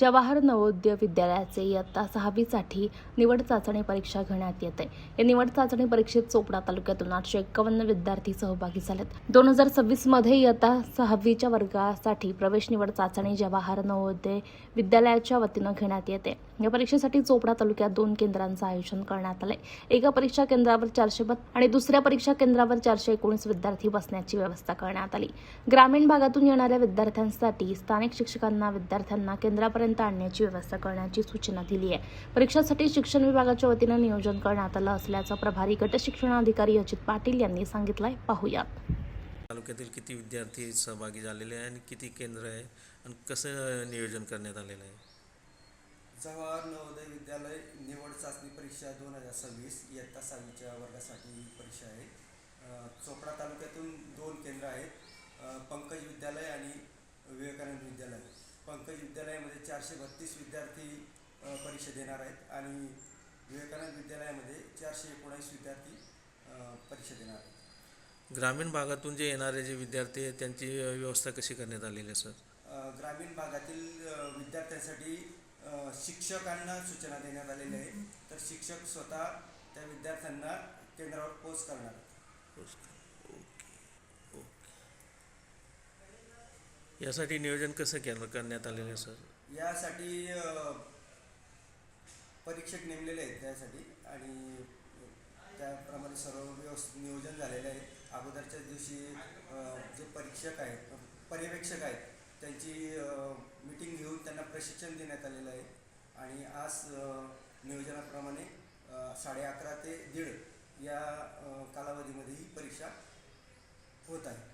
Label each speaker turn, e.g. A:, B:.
A: जवाहर नवोदय विद्यालयाचे इयत्ता 6वीसाठी निवड चाचणी परीक्षा घेण्यात येते. या निवड चाचणी परीक्षेत चोपडा तालुक्यातून 851 विद्यार्थी सहभागी झालेत. 2026 मध्ये इयत्ता 6वीच्या वर्गासाठी प्रवेश निवड चाचणी जवाहर नवोदय विद्यालयाच्या वतीनं घेण्यात येते. या परीक्षेसाठी चोपडा तालुक्यात 2 केंद्रांचं आयोजन करण्यात आले. एका परीक्षा केंद्रावर 432 आणि दुसऱ्या परीक्षा केंद्रावर 419 विद्यार्थी बसण्याची व्यवस्था करण्यात आली. ग्रामीण भागातून येणाऱ्या विद्यार्थ्यांसाठी स्थानिक शिक्षकांना विद्यार्थ्यांना केंद्रापर्यंत आणण्याची व्यवस्था करण्याची सूचना दिली आहे. परीक्षेसाठी शिक्षण विभागाच्या वतीनं नियोजन करण्यात आलं असल्याचं प्रभारी गट शिक्षणाधिकारी अजित पाटील यांनी सांगितलंय. पाहूयात.
B: तालुक्यातील किती विद्यार्थी सहभागी झालेले आहे आणि किती केंद्र आहे आणि कसं नियोजन करण्यात आलेलं आहे?
C: जवाहर नवोदय विद्यालय निवड चाचणी परीक्षा 2026 इयत्ता 6वीच्या वर्गासाठी ही परीक्षा आहे. चोपडा तालुक्यातून 2 केंद्र आहेत, पंकज विद्यालय आणि विवेकानंद विद्यालय. पंकज विद्यालयामध्ये 432 विद्यार्थी परीक्षा देणार आहेत आणि विवेकानंद विद्यालयामध्ये 419 विद्यार्थी परीक्षा देणार आहेत.
B: ग्रामीण भागातून जे येणारे जे विद्यार्थी आहेत त्यांची व्यवस्था कशी करण्यात आलेली आहे सर?
C: ग्रामीण भागातील विद्यार्थ्यांसाठी शिक्षकांना सूचना देण्यात आलेल्या आहेत, तर शिक्षक स्वतः त्या विद्यार्थ्यांना केंद्रावर पोच करणार.
B: यासाठी नियोजन कसं करण्यात आलेलं आहे सर?
C: यासाठी परीक्षक नेमलेले आहेत त्यासाठी आणि त्याप्रमाणे सर्व व्यवस्थित नियोजन झालेलं आहे. अगोदरच्या दिवशी जे परीक्षक आहेत, पर्यवेक्षक आहेत, त्यांची मीटिंग घेऊन त्यांना प्रशिक्षण देण्यात आलेलं आहे आणि आज नियोजनाप्रमाणे 11:30 ते 1:30 या कालावधीमध्ये ही परीक्षा होत आहे.